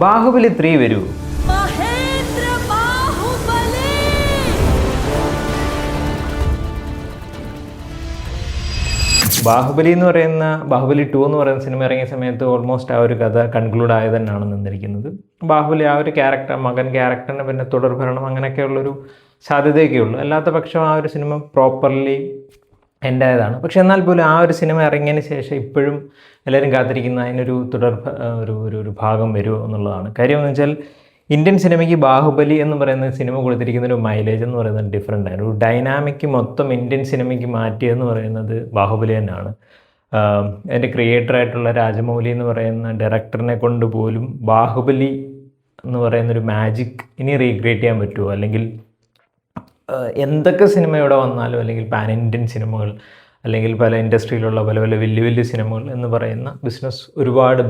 ബാഹുബലി 3 വരൂ. ബാഹുബലി 2 എന്ന് പറയുന്ന സിനിമ ഇറങ്ങിയ സമയത്ത് ഓൾമോസ്റ്റ് ആ ഒരു കഥ കൺക്ലൂഡ് ആയത് തന്നെയാണ് നിന്നിരിക്കുന്നത്. ബാഹുബലി ആ ഒരു മകൻ ക്യാരക്ടറിന് പിന്നെ തുടർഭരണം അങ്ങനെയൊക്കെയുള്ളൊരു സാധ്യതയൊക്കെ ഉള്ളൂ. അല്ലാത്ത പക്ഷം ആ ഒരു സിനിമ പ്രോപ്പർലി എൻ്റേതാണ്. പക്ഷെ എന്നാൽ പോലും ആ ഒരു സിനിമ ഇറങ്ങിയതിന് ശേഷം ഇപ്പോഴും എല്ലാവരും കാത്തിരിക്കുന്ന അതിനൊരു ഒരു ഭാഗം വരുമോ എന്നുള്ളതാണ്. കാര്യമെന്ന് വെച്ചാൽ ഇന്ത്യൻ സിനിമയ്ക്ക് ബാഹുബലി എന്ന് പറയുന്ന സിനിമ കൊടുത്തിരിക്കുന്ന ഒരു മൈലേജ് എന്ന് പറയുന്നത് ഡിഫറെൻ്റ് ആണ്. ഒരു ഡൈനാമിക് മൊത്തം ഇന്ത്യൻ സിനിമയ്ക്ക് മാറ്റിയെന്ന് പറയുന്നത് ബാഹുബലി തന്നെയാണ്. അതിൻ്റെ ക്രിയേറ്ററായിട്ടുള്ള രാജമൗലി എന്ന് പറയുന്ന ഡയറക്ടറിനെ കൊണ്ട് പോലും ബാഹുബലി എന്ന് പറയുന്നൊരു മാജിക് ഇനി റീക്രിയേറ്റ് ചെയ്യാൻ പറ്റുമോ, അല്ലെങ്കിൽ എന്തൊക്കെ സിനിമ ഇവിടെ വന്നാലും, അല്ലെങ്കിൽ പാൻ ഇന്ത്യൻ സിനിമകൾ, അല്ലെങ്കിൽ പല ഇൻഡസ്ട്രിയിലുള്ള പല പല വലിയ വലിയ സിനിമകൾ എന്ന് പറയുന്ന ബിസിനസ് ഒരുപാട്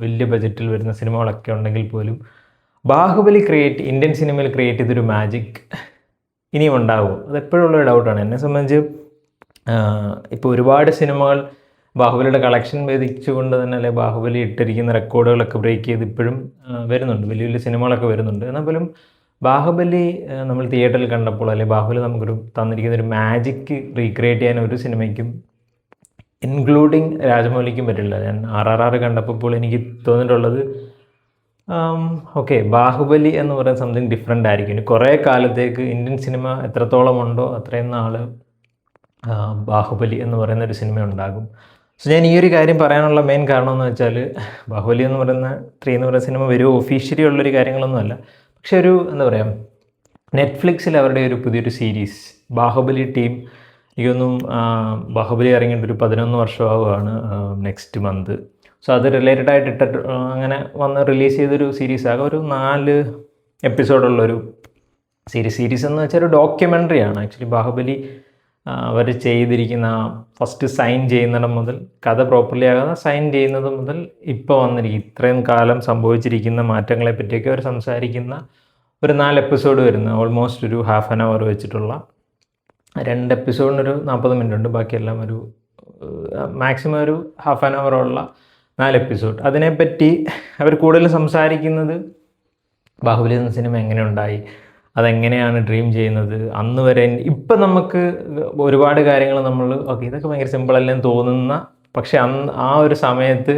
വലിയ ബജറ്റിൽ വരുന്ന സിനിമകളൊക്കെ ഉണ്ടെങ്കിൽ പോലും ബാഹുബലി ഇന്ത്യൻ സിനിമയിൽ ക്രിയേറ്റ് ചെയ്തൊരു മാജിക് ഇനിയും ഉണ്ടാകുമോ? അതെപ്പോഴുള്ളൊരു ഡൗട്ടാണ്. എന്നെ സംബന്ധിച്ച് ഇപ്പോൾ ഒരുപാട് സിനിമകൾ ബാഹുബലിയുടെ കളക്ഷൻ ഭേദിച്ചുകൊണ്ട് തന്നെ, അല്ലെ ബാഹുബലി ഇട്ടിരിക്കുന്ന റെക്കോർഡുകളൊക്കെ ബ്രേക്ക് ചെയ്ത് ഇപ്പോഴും വരുന്നുണ്ട്, വലിയ വലിയ സിനിമകളൊക്കെ വരുന്നുണ്ട്. എന്നാൽ പോലും ബാഹുബലി നമ്മൾ തിയേറ്ററിൽ കണ്ടപ്പോൾ, അല്ലെങ്കിൽ ബാഹുബലി നമുക്കൊരു തന്നിരിക്കുന്ന ഒരു മാജിക്ക് റീക്രിയേറ്റ് ചെയ്യാൻ ഒരു സിനിമയ്ക്കും ഇൻക്ലൂഡിങ് രാജമൗലിക്കും പറ്റില്ല. ഞാൻ RRR കണ്ടപ്പോൾ എനിക്ക് തോന്നിയിട്ടുള്ളത് ഓക്കെ, ബാഹുബലി എന്ന് പറയുന്ന സംതിങ് ഡിഫറെൻ്റ് ആയിരിക്കും. ഇനി കുറേ കാലത്തേക്ക് ഇന്ത്യൻ സിനിമ എത്രത്തോളം ഉണ്ടോ അത്രയും നാൾ ബാഹുബലി എന്ന് പറയുന്ന ഒരു സിനിമ ഉണ്ടാകും. സോ ഞാൻ ഈ ഒരു കാര്യം പറയാനുള്ള മെയിൻ കാരണം എന്ന് വെച്ചാൽ, ബാഹുബലി 3 എന്ന് പറയുന്ന സിനിമ ഒഫീഷ്യലി ഉള്ളൊരു കാര്യങ്ങളൊന്നുമല്ല. പക്ഷെ എന്താ പറയുക, നെറ്റ്ഫ്ലിക്സിൽ അവരുടെ ഒരു പുതിയൊരു സീരീസ് ബാഹുബലി ടീം, എനിക്കൊന്നും ബാഹുബലി ഇറങ്ങിയിട്ട് ഒരു 11 വർഷമാവുകയാണ് നെക്സ്റ്റ് മന്ത്. സോ അത് റിലേറ്റഡ് ആയിട്ട് അങ്ങനെ റിലീസ് ചെയ്തൊരു സീരീസാകെ ഒരു 4 എപ്പിസോഡുള്ളൊരു സീരീസ് എന്ന് വെച്ചാൽ ഒരു ഡോക്യുമെൻ്ററിയാണ്. ആക്ച്വലി ബാഹുബലി അവർ ചെയ്തിരിക്കുന്ന ഫസ്റ്റ് സൈൻ ചെയ്യുന്നിടം മുതൽ, കഥ പ്രോപ്പർലി ആകാതെ സൈൻ ചെയ്യുന്നത് മുതൽ ഇപ്പോൾ ഇത്രയും കാലം സംഭവിച്ചിരിക്കുന്ന മാറ്റങ്ങളെ പറ്റിയൊക്കെ അവർ സംസാരിക്കുന്ന ഒരു 4 എപ്പിസോഡ് വരുന്ന, ഓൾമോസ്റ്റ് ഒരു ഹാഫ് ആൻ അവർ വെച്ചിട്ടുള്ള 2 എപ്പിസോഡിനൊരു 40 മിനിറ്റ് ഉണ്ട്. ബാക്കിയെല്ലാം ഒരു മാക്സിമം ഒരു ഹാഫ് ആൻ അവറുള്ള 4 എപ്പിസോഡ്. അതിനെപ്പറ്റി അവർ കൂടുതൽ സംസാരിക്കുന്നത് ബാഹുബലി എന്ന സിനിമ എങ്ങനെ ഉണ്ടായി, അതെങ്ങനെയാണ് ഡ്രീം ചെയ്യുന്നത്, അന്ന് വരെ. ഇപ്പം നമുക്ക് ഒരുപാട് കാര്യങ്ങൾ ഓക്കെ ഇതൊക്കെ ഭയങ്കര സിമ്പിളല്ലെന്ന് തോന്നുന്ന, പക്ഷെ ആ ഒരു സമയത്ത്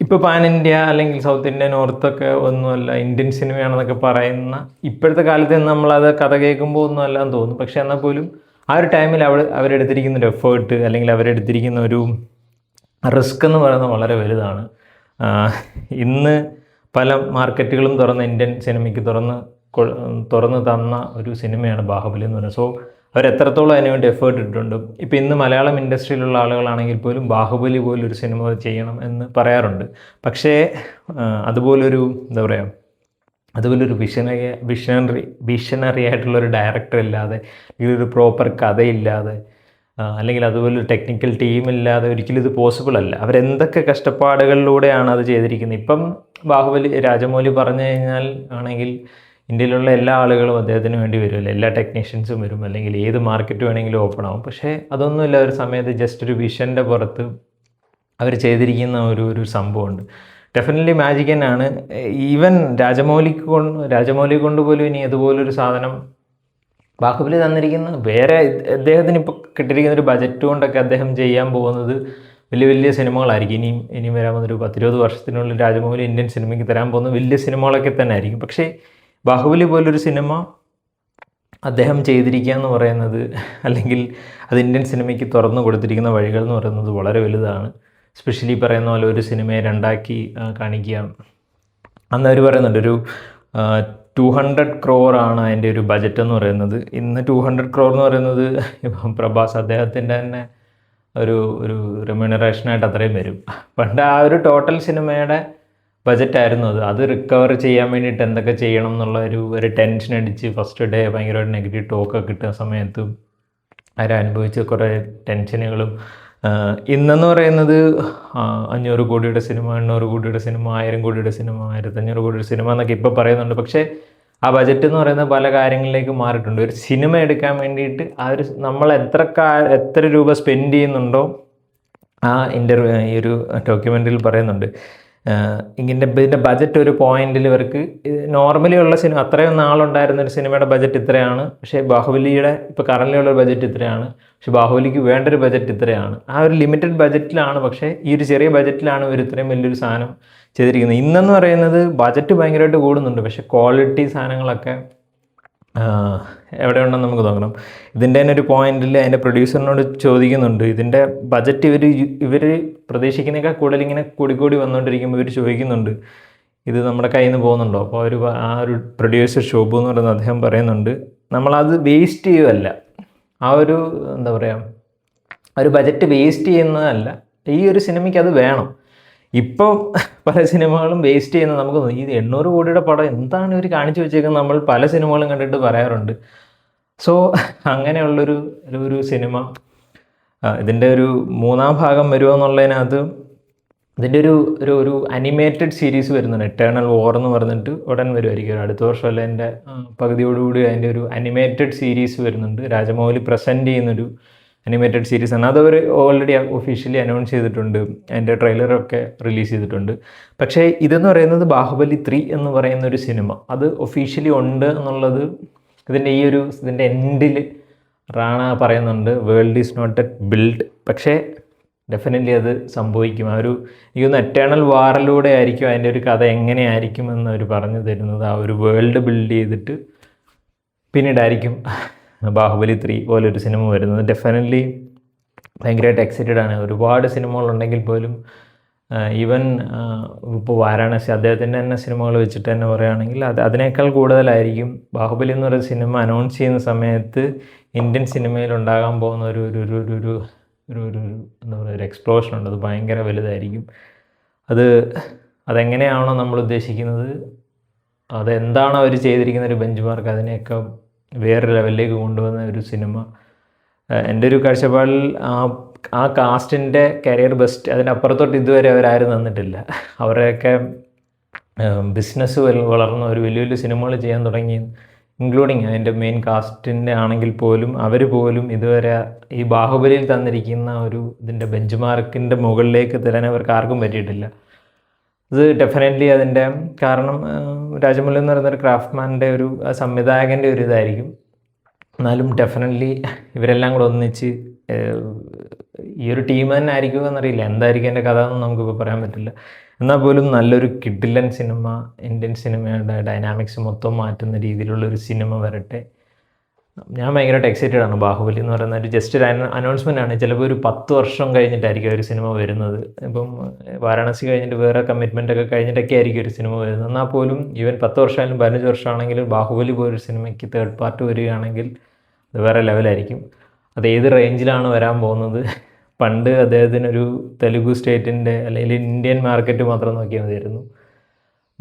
ഇപ്പോൾ പാൻ ഇന്ത്യ അല്ലെങ്കിൽ സൗത്ത് ഇന്ത്യ നോർത്തൊക്കെ ഒന്നുമല്ല ഇന്ത്യൻ സിനിമയാണെന്നൊക്കെ പറയുന്ന ഇപ്പോഴത്തെ കാലത്ത് നമ്മളത് കഥ കേൾക്കുമ്പോൾ ഒന്നുമല്ല എന്ന് തോന്നും. പക്ഷെ എന്നാൽ പോലും ആ ഒരു ടൈമിൽ അവരെടുത്തിരിക്കുന്ന ഒരു എഫേർട്ട്, അല്ലെങ്കിൽ അവരെടുത്തിരിക്കുന്ന ഒരു റിസ്ക് എന്ന് പറയുന്നത് വളരെ വലുതാണ്. ഇന്ന് പല മാർക്കറ്റുകളും ഇന്ത്യൻ സിനിമയ്ക്ക് തുറന്ന് തന്ന ഒരു സിനിമയാണ് ബാഹുബലി എന്ന് പറയുന്നത്. സോ അവരെത്രത്തോളം അതിനുവേണ്ടി എഫേർട്ട് ഇട്ടിട്ടുണ്ട്. ഇപ്പോൾ ഇന്ന് മലയാളം ഇൻഡസ്ട്രിയിലുള്ള ആളുകളാണെങ്കിൽ പോലും ബാഹുബലി പോലൊരു സിനിമ ചെയ്യണം എന്ന് പറയാറുണ്ട്. പക്ഷേ അതുപോലൊരു എന്താ പറയുക, അതുപോലൊരു വിഷണറി ആയിട്ടുള്ളൊരു ഡയറക്ടർ ഇല്ലാതെ, ഒരു പ്രോപ്പർ കഥയില്ലാതെ, അല്ലെങ്കിൽ അതുപോലെ ടെക്നിക്കൽ ടീമില്ലാതെ ഒരിക്കലും ഇത് പോസിബിൾ അല്ല. അവരെന്തൊക്കെ കഷ്ടപ്പാടുകളിലൂടെയാണ് അത് ചെയ്തിരിക്കുന്നത്. ഇപ്പം രാജമൗലി പറഞ്ഞു കഴിഞ്ഞാൽ ആണെങ്കിൽ ഇന്ത്യയിലുള്ള എല്ലാ ആളുകളും അദ്ദേഹത്തിന് വേണ്ടി വരുമല്ലോ, എല്ലാ ടെക്നീഷ്യൻസും വരും, അല്ലെങ്കിൽ ഏത് മാർക്കറ്റ് വേണമെങ്കിലും ഓപ്പൺ ആവും. പക്ഷേ അതൊന്നുമില്ല, ഒരു സമയത്ത് ജസ്റ്റ് ഒരു വിഷൻ്റെ പുറത്ത് അവർ ചെയ്തിരിക്കുന്ന ഒരു സംഭവമുണ്ട്. ഡെഫിനറ്റ്ലി മാജിക് തന്നെയാണ്. ഈവൻ രാജമൗലി കൊണ്ട് പോലും ഇനി അതുപോലൊരു സാധനം ബാഹുബലി തന്നിരിക്കുന്ന അദ്ദേഹത്തിന് ഇപ്പോൾ കിട്ടിയിരിക്കുന്ന ഒരു ബജറ്റ് കൊണ്ടൊക്കെ അദ്ദേഹം ചെയ്യാൻ പോകുന്നത് വലിയ വലിയ സിനിമകളായിരിക്കും. ഇനിയും വരാൻ പോകുന്നൊരു 10-20 വർഷത്തിനുള്ളിൽ രാജമൗലി ഇന്ത്യൻ സിനിമയ്ക്ക് തരാൻ പോകുന്ന വലിയ സിനിമകളൊക്കെ തന്നെ ആയിരിക്കും. പക്ഷേ ബാഹുബലി പോലൊരു സിനിമ അദ്ദേഹം ചെയ്തിരിക്കുക എന്ന് പറയുന്നത്, അല്ലെങ്കിൽ അത് ഇന്ത്യൻ സിനിമയ്ക്ക് തുറന്നു കൊടുത്തിരിക്കുന്ന വഴികൾ എന്ന് പറയുന്നത് വളരെ വലുതാണ്. സ്പെഷ്യലി പറയുന്ന പോലെ ഒരു സിനിമയെ 2ആക്കി കാണിക്കുക. അന്ന് അവർ പറയുന്നുണ്ട് ഒരു 200 crore അതിൻ്റെ ഒരു ബജറ്റ് എന്ന് പറയുന്നത്. ഇന്ന് 200 crore എന്ന് പറയുന്നത് പ്രഭാസ് അദ്ദേഹത്തിൻ്റെ തന്നെ ഒരു റെമ്യൂണറേഷനായിട്ട് അത്രയും വരും. പണ്ട് ആ ഒരു ടോട്ടൽ സിനിമയുടെ ബജറ്റായിരുന്നു അത് റിക്കവർ ചെയ്യാൻ വേണ്ടിയിട്ട് എന്തൊക്കെ ചെയ്യണം എന്നുള്ള ഒരു ടെൻഷൻ അടിച്ച് ഫസ്റ്റ് ഡേ ഭയങ്കരമായിട്ട് നെഗറ്റീവ് ടോക്കൊക്കെ കിട്ടുന്ന സമയത്ത് അവരനുഭവിച്ച കുറേ ടെൻഷനുകളും. ഇന്നെന്ന് പറയുന്നത് 500 കോടിയുടെ സിനിമ, 800 കോടിയുടെ സിനിമ, 1000 കോടിയുടെ സിനിമ, 1500 കോടിയുടെ സിനിമ എന്നൊക്കെ ഇപ്പോൾ പറയുന്നുണ്ട്. പക്ഷേ ആ ബജറ്റ് എന്ന് പറയുന്ന പല കാര്യങ്ങളിലേക്ക് മാറിയിട്ടുണ്ട്. ഒരു സിനിമ എടുക്കാൻ വേണ്ടിയിട്ട് നമ്മൾ എത്ര രൂപ സ്പെൻഡ് ചെയ്യുന്നുണ്ടോ, ഈ ഒരു ഡോക്യുമെൻ്ററിയിൽ പറയുന്നുണ്ട്. ഇതിൻ്റെ ബജറ്റ് ഒരു പോയിന്റിൽ ഇവർക്ക് നോർമലി ഉള്ള സിനിമ അത്രയും നാളുണ്ടായിരുന്ന ഒരു സിനിമയുടെ ബജറ്റ് ഇത്രയാണ്, പക്ഷേ ബാഹുബലിയുടെ ഇപ്പോൾ കറൻലി ഉള്ള ബജറ്റ് ഇത്രയാണ്, പക്ഷേ ബാഹുബലിക്ക് വേണ്ടൊരു ബജറ്റ് ഇത്രയാണ്. ആ ഒരു ലിമിറ്റഡ് ബജറ്റിലാണ്, പക്ഷേ ഈ ഒരു ചെറിയ ബജറ്റിലാണ് ഇവർ ഇത്രയും വലിയൊരു സാധനം ചെയ്തിരിക്കുന്നത്. ഇന്നെന്ന് പറയുന്നത് ബജറ്റ് ഭയങ്കരമായിട്ട് കൂടുന്നുണ്ട്, പക്ഷേ ക്വാളിറ്റി സാധനങ്ങളൊക്കെ എവിടെ ഉണ്ടെന്ന് നമുക്ക് നോക്കണം. ഇതിൻ്റെ തന്നെ ഒരു പോയിന്റിൽ അതിൻ്റെ പ്രൊഡ്യൂസറിനോട് ചോദിക്കുന്നുണ്ട്, ഇതിൻ്റെ ബജറ്റ് ഇവർ പ്രതീക്ഷിക്കുന്നതിനേക്കാൾ കൂടുതൽ ഇങ്ങനെ കൂടിക്കൂടി വന്നുകൊണ്ടിരിക്കുമ്പോൾ ഇവർ ചോദിക്കുന്നുണ്ട് ഇത് നമ്മുടെ കയ്യിൽ നിന്ന് പോകുന്നുണ്ടോ. അപ്പോൾ ആ ഒരു പ്രൊഡ്യൂസർ ഷോബു എന്ന് പറയുന്നത് അദ്ദേഹം പറയുന്നുണ്ട്, നമ്മളത് വേസ്റ്റ് ചെയ്യുകയല്ല, ആ ഒരു എന്താ പറയുക ഒരു ബജറ്റ് വേസ്റ്റ് ചെയ്യുന്നതല്ല, ഈ ഒരു സിനിമയ്ക്ക് അത് വേണം. ഇപ്പോൾ പല സിനിമകളും വേസ്റ്റ് ചെയ്യുന്നത് നമുക്ക് ഈ 800 കോടിയുടെ പടം എന്താണ് ഇവർ കാണിച്ചു വെച്ചേക്കുന്നത് നമ്മൾ പല സിനിമകളും കണ്ടിട്ട് പറയാറുണ്ട്. സോ അങ്ങനെയുള്ളൊരു സിനിമ ഇതിൻ്റെ ഒരു 3ാം ഭാഗം വരുമോ എന്നുള്ളതിനകത്ത് ഇതിൻ്റെ ഒരു അനിമേറ്റഡ് സീരീസ് വരുന്നുണ്ട്, എറ്റേണൽ വോർ എന്ന് പറഞ്ഞിട്ട് ഉടൻ വരുമായിരിക്കും. അടുത്ത വർഷമല്ല എൻ്റെ പകുതിയോടുകൂടി അതിൻ്റെ ഒരു അനിമേറ്റഡ് സീരീസ് വരുന്നുണ്ട്. രാജമൗലി പ്രസൻറ്റ് ചെയ്യുന്നൊരു അനിമേറ്റഡ് സീരീസ് ആണ്. അതവർ ഓൾറെഡി ഒഫീഷ്യലി അനൗൺസ് ചെയ്തിട്ടുണ്ട്, അതിൻ്റെ ട്രെയിലറൊക്കെ റിലീസ് ചെയ്തിട്ടുണ്ട്. പക്ഷേ ഇതെന്ന് പറയുന്നത് ബാഹുബലി 3 എന്ന് പറയുന്ന ഒരു സിനിമ അത് ഒഫീഷ്യലി ഉണ്ട് എന്നുള്ളത് ഇതിൻ്റെ എൻഡിൽ റാണ പറയുന്നുണ്ട്, world is not yet built. പക്ഷേ ഡെഫിനറ്റ്ലി അത് സംഭവിക്കും. എനിക്കൊന്ന് എറ്റേണൽ വാറിലൂടെ ആയിരിക്കും അതിൻ്റെ ഒരു കഥ എങ്ങനെയായിരിക്കും എന്ന് അവർ പറഞ്ഞു തരുന്നത്. ആ ഒരു വേൾഡ് ബിൽഡ് ചെയ്തിട്ട് പിന്നീടായിരിക്കും ബാഹുബലി 3 പോലൊരു സിനിമ വരുന്നത്. ഡെഫിനറ്റ്ലി ഭയങ്കരമായിട്ട് എക്സൈറ്റഡ് ആണ്. ഒരുപാട് സിനിമകളുണ്ടെങ്കിൽ പോലും ഈവൻ ഇപ്പോൾ വാരാണസി അദ്ദേഹത്തിൻ്റെ തന്നെ സിനിമകൾ വെച്ചിട്ട് തന്നെ പറയുകയാണെങ്കിൽ അതിനേക്കാൾ കൂടുതലായിരിക്കും ബാഹുബലി എന്ന് പറയുന്ന സിനിമ അനൗൺസ് ചെയ്യുന്ന സമയത്ത് ഇന്ത്യൻ സിനിമയിൽ ഉണ്ടാകാൻ പോകുന്ന ഒരു എന്താ പറയുക ഒരു എക്സ്പ്ലോഷൻ ഉണ്ട്. അത് ഭയങ്കര വലുതായിരിക്കും. അതെങ്ങനെയാണോ നമ്മൾ ഉദ്ദേശിക്കുന്നത്, അതെന്താണോ അവർ ചെയ്തിരിക്കുന്ന ഒരു ബെഞ്ച് മാർക്ക്, അതിനെയൊക്കെ വേറെ ലെവലിലേക്ക് കൊണ്ടുവന്ന ഒരു സിനിമ. എൻ്റെ ഒരു കാഴ്ചപ്പാടിൽ ആ കാസ്റ്റിൻ്റെ കരിയർ ബെസ്റ്റ്, അതിനപ്പുറത്തോട്ട് ഇതുവരെ അവരാരും തന്നിട്ടില്ല. അവരെയൊക്കെ ബിസിനസ് വളർന്ന ഒരു വലിയ വലിയ സിനിമകൾ ചെയ്യാൻ തുടങ്ങി, ഇൻക്ലൂഡിങ് അതിൻ്റെ മെയിൻ കാസ്റ്റിൻ്റെ ആണെങ്കിൽ പോലും അവർ പോലും ഇതുവരെ ഈ ബാഹുബലിയിൽ തന്നിരിക്കുന്ന ഇതിൻ്റെ ബെഞ്ച് മാർക്കിൻ്റെ മുകളിലേക്ക് തരാൻ അവർക്ക് ആർക്കും പറ്റിയിട്ടില്ല. ഇത് ഡെഫിനറ്റ്ലി അതിൻ്റെ കാരണം രാജമൗലി എന്ന് പറയുന്നൊരു ക്രാഫ്റ്റ്മാൻ്റെ ഒരു സംവിധായകൻ്റെ ഒരു ഇതായിരിക്കും. എന്നാലും ഡെഫിനറ്റ്ലി ഇവരെല്ലാം കൂടെ ഒന്നിച്ച് ഈ ഒരു ടീം തന്നെ ആയിരിക്കുമോ എന്നറിയില്ല, എന്തായിരിക്കും എൻ്റെ കഥ എന്ന് നമുക്കിപ്പോൾ പറയാൻ പറ്റില്ല. എന്നാൽ പോലും നല്ലൊരു കിഡിലൻ സിനിമ, ഇന്ത്യൻ സിനിമയുടെ ഡൈനാമിക്സ് മൊത്തം മാറ്റുന്ന രീതിയിലുള്ളൊരു സിനിമ വരട്ടെ. ഞാൻ ഭയങ്കരമായിട്ട് എക്സൈറ്റഡ് ആണ്. ബാഹുബലി എന്ന് പറയുന്ന ഒരു ജസ്റ്റ് ഒരു അനൗൺസ്മെൻ്റ് ആണ്. ചിലപ്പോൾ ഒരു 10 വർഷം കഴിഞ്ഞിട്ടായിരിക്കും ഒരു സിനിമ വരുന്നത്. ഇപ്പം വാരാണസി കഴിഞ്ഞിട്ട് വേറെ കമ്മിറ്റ്മെൻറ്റൊക്കെ കഴിഞ്ഞിട്ടൊക്കെ ആയിരിക്കും ഒരു സിനിമ വരുന്നത്. എന്നാൽ പോലും ഈവൻ 10 വർഷമായാലും 15 വർഷമാണെങ്കിലും ബാഹുബലി പോലൊരു സിനിമയ്ക്ക് 3rd പാർട്ട് വരികയാണെങ്കിൽ അത് വേറെ ലെവലായിരിക്കും. അത് ഏത് റേഞ്ചിലാണ് വരാൻ പോകുന്നത്. പണ്ട് അദ്ദേഹത്തിനൊരു തെലുഗു സ്റ്റേറ്റിൻ്റെ അല്ലെങ്കിൽ ഇന്ത്യൻ മാർക്കറ്റ് മാത്രം നോക്കിയാൽ മതിയായിരുന്നു.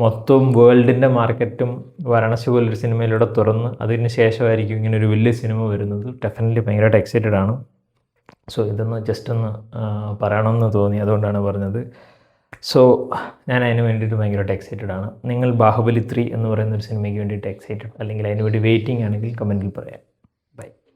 മൊത്തം വേൾഡിൻ്റെ മാർക്കറ്റും വാരാണസി പോലൊരു സിനിമയിലൂടെ തുറന്ന് അതിന് ശേഷമായിരിക്കും ഇങ്ങനെ ഒരു വലിയ സിനിമ വരുന്നത്. ഡെഫിനറ്റ്ലി ഭയങ്കരമായിട്ട് എക്സൈറ്റഡ് ആണ്. സോ ഇതൊന്ന് ജസ്റ്റ് ഒന്ന് പറയണമെന്ന് തോന്നി, അതുകൊണ്ടാണ് പറഞ്ഞത്. സോ ഞാൻ അതിന് വേണ്ടിയിട്ട് ഭയങ്കരമായിട്ട് എക്സൈറ്റഡ് ആണ്. നിങ്ങൾ ബാഹുബലി 3 എന്ന് പറയുന്ന ഒരു സിനിമയ്ക്ക് വേണ്ടിയിട്ട് എക്സൈറ്റഡ് അല്ലെങ്കിൽ അതിന് വേണ്ടി വെയിറ്റിംഗ് ആണെങ്കിൽ കമൻറ്റിൽ പറയാം.